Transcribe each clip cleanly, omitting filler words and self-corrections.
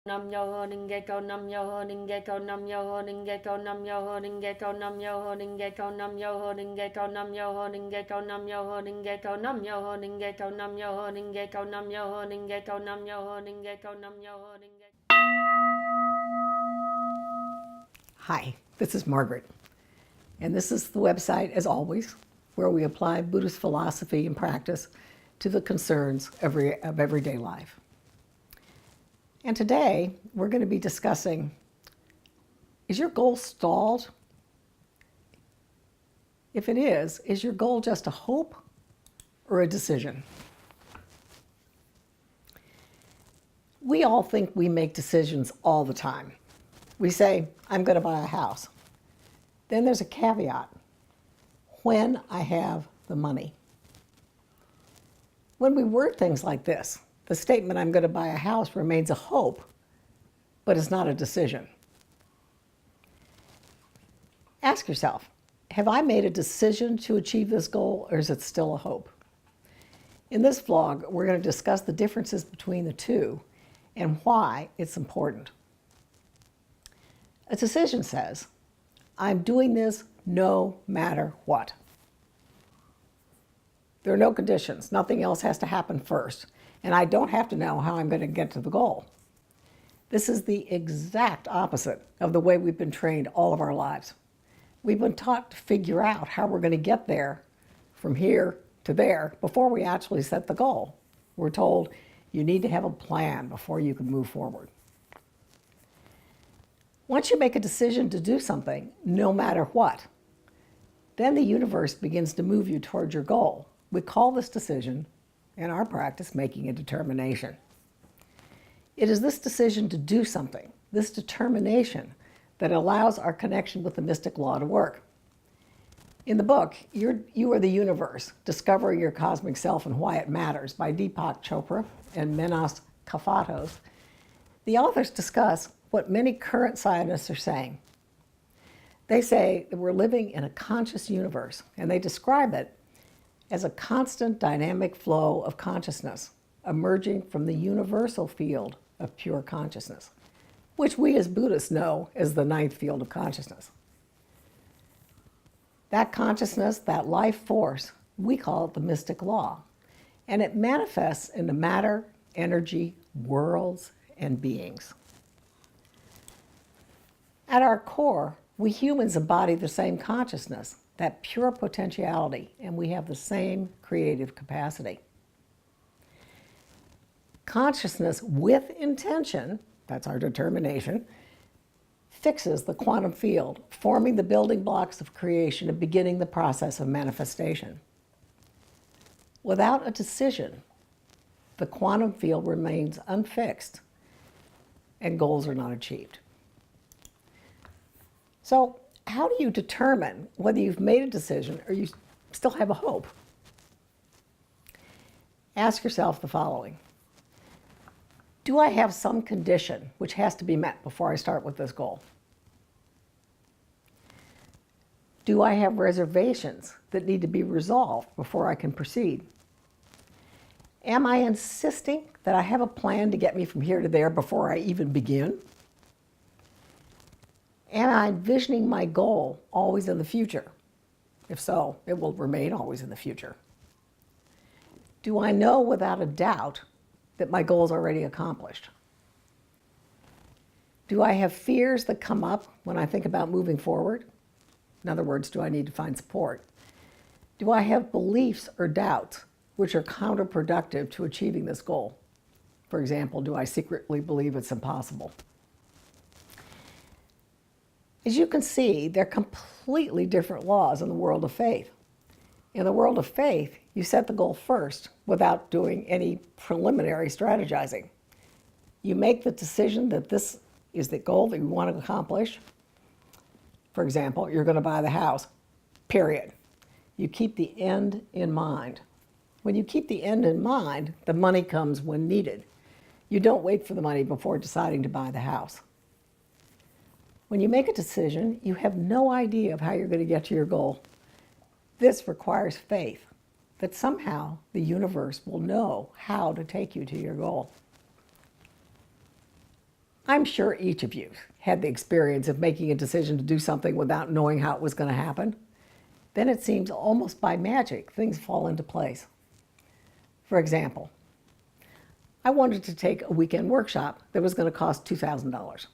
Nam yo ho ning ge cho nam yo ho ning ge cho nam yo ho ning ge cho nam yo ho ning ge cho nam yo ho ning ge cho nam yo ho ning ge cho nam yo ho ning ge cho nam yo ho ning ge cho nam yo ho ning ge cho nam yo ho ning ge cho nam yo ho ning ge cho nam yo ho ning ge cho nam yo ho ning ge. Hi, this is Margaret, and this is the website, as always, where we apply Buddhist philosophy and practice to the concerns of everyday life. And today, we're going to be discussing, is your goal stalled? If it is your goal just a hope or a decision? We all think we make decisions all the time. We say, I'm going to buy a house. Then there's a caveat, when I have the money. When we word things like this, the statement, I'm going to buy a house, remains a hope, but it's not a decision. Ask yourself, have I made a decision to achieve this goal, or is it still a hope? In this vlog, we're going to discuss the differences between the two and why it's important. A decision says, I'm doing this no matter what. There are no conditions. Nothing else has to happen first. And I don't have to know how I'm going to get to the goal. This is the exact opposite of the way we've been trained all of our lives. We've been taught to figure out how we're going to get there from here to there before we actually set the goal. We're told you need to have a plan before you can move forward. Once you make a decision to do something, no matter what, then the universe begins to move you toward your goal. We call this decision, in our practice, making a determination. It is this decision to do something, this determination, that allows our connection with the mystic law to work. In the book, You Are the Universe, Discover Your Cosmic Self and Why It Matters by Deepak Chopra and Menas Kafatos, the authors discuss what many current scientists are saying. They say that we're living in a conscious universe, and they describe it as a constant dynamic flow of consciousness emerging from the universal field of pure consciousness, which we as Buddhists know as the ninth field of consciousness. That consciousness, that life force, we call it the mystic law, and it manifests into matter, energy, worlds, and beings. At our core, we humans embody the same consciousness, that pure potentiality, and we have the same creative capacity. Consciousness with intention, that's our determination, fixes the quantum field, forming the building blocks of creation and beginning the process of manifestation. Without a decision, the quantum field remains unfixed and goals are not achieved. So, how do you determine whether you've made a decision or you still have a hope? Ask yourself the following. Do I have some condition which has to be met before I start with this goal? Do I have reservations that need to be resolved before I can proceed? Am I insisting that I have a plan to get me from here to there before I even begin? Am I envisioning my goal always in the future? If so, it will remain always in the future. Do I know without a doubt that my goal is already accomplished? Do I have fears that come up when I think about moving forward? In other words, do I need to find support? Do I have beliefs or doubts which are counterproductive to achieving this goal? For example, do I secretly believe it's impossible? As you can see, they're completely different laws in the world of faith. In the world of faith, you set the goal first without doing any preliminary strategizing. You make the decision that this is the goal that you want to accomplish. For example, you're going to buy the house, period. You keep the end in mind. When you keep the end in mind, the money comes when needed. You don't wait for the money before deciding to buy the house. When you make a decision, you have no idea of how you're going to get to your goal. This requires faith that somehow the universe will know how to take you to your goal. I'm sure each of you had the experience of making a decision to do something without knowing how it was going to happen. Then it seems almost by magic things fall into place. For example, I wanted to take a weekend workshop that was going to cost $2,000.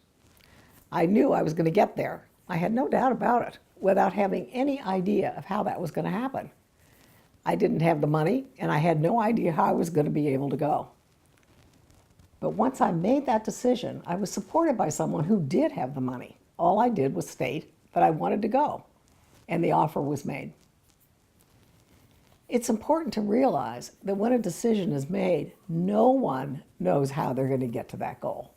I knew I was going to get there. I had no doubt about it, without having any idea of how that was going to happen. I didn't have the money, and I had no idea how I was going to be able to go. But once I made that decision, I was supported by someone who did have the money. All I did was state that I wanted to go, and the offer was made. It's important to realize that when a decision is made, no one knows how they're going to get to that goal.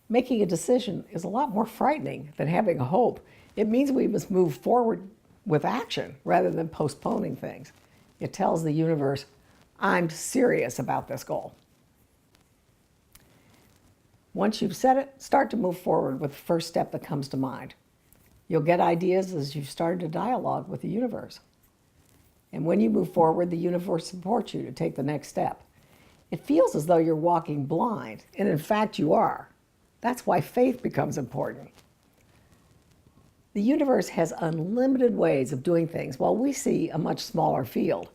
Making a decision is a lot more frightening than having a hope. It means we must move forward with action rather than postponing things. It tells the universe, I'm serious about this goal. Once you've set it, start to move forward with the first step that comes to mind. You'll get ideas as you've started a dialogue with the universe. And when you move forward, the universe supports you to take the next step. It feels as though you're walking blind, and in fact you are. That's why faith becomes important. The universe has unlimited ways of doing things while we see a much smaller field.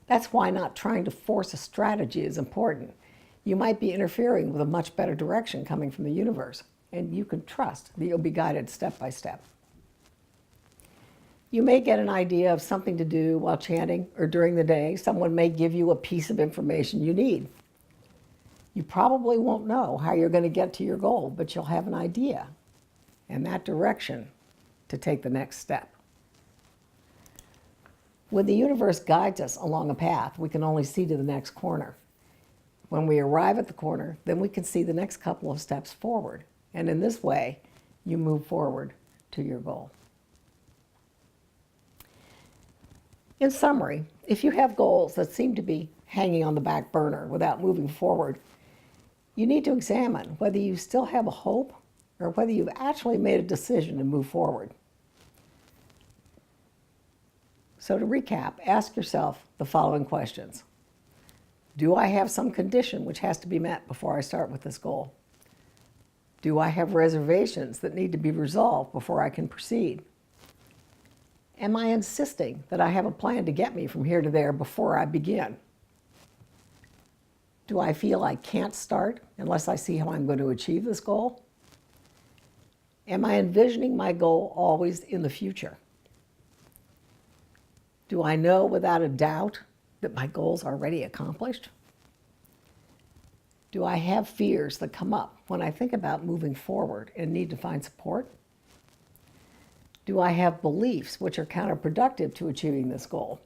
That's why not trying to force a strategy is important. You might be interfering with a much better direction coming from the universe, and you can trust that you'll be guided step by step. You may get an idea of something to do while chanting or during the day. Someone may give you a piece of information you need. You probably won't know how you're going to get to your goal, but you'll have an idea and that direction to take the next step. When the universe guides us along a path, we can only see to the next corner. When we arrive at the corner, then we can see the next couple of steps forward. And in this way, you move forward to your goal. In summary, if you have goals that seem to be hanging on the back burner without moving forward, you need to examine whether you still have a hope or whether you've actually made a decision to move forward. So to recap, ask yourself the following questions. Do I have some condition which has to be met before I start with this goal? Do I have reservations that need to be resolved before I can proceed? Am I insisting that I have a plan to get me from here to there before I begin? Do I feel I can't start unless I see how I'm going to achieve this goal? Am I envisioning my goal always in the future? Do I know without a doubt that my goals are already accomplished? Do I have fears that come up when I think about moving forward and need to find support? Do I have beliefs which are counterproductive to achieving this goal?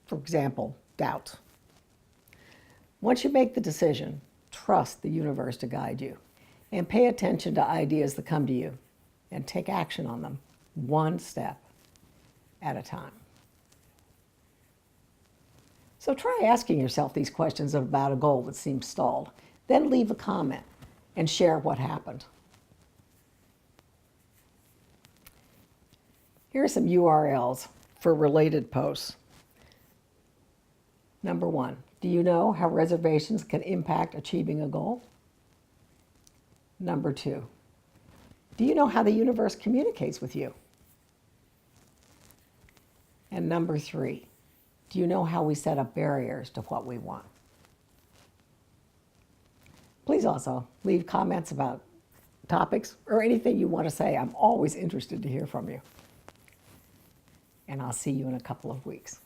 For example, doubt. Once you make the decision, trust the universe to guide you and pay attention to ideas that come to you and take action on them one step at a time. So try asking yourself these questions about a goal that seems stalled. Then leave a comment and share what happened. Here are some URLs for related posts. Number 1, do you know how reservations can impact achieving a goal? Number 2, do you know how the universe communicates with you? And number 3, do you know how we set up barriers to what we want? Please also leave comments about topics or anything you want to say. I'm always interested to hear from you. And I'll see you in a couple of weeks.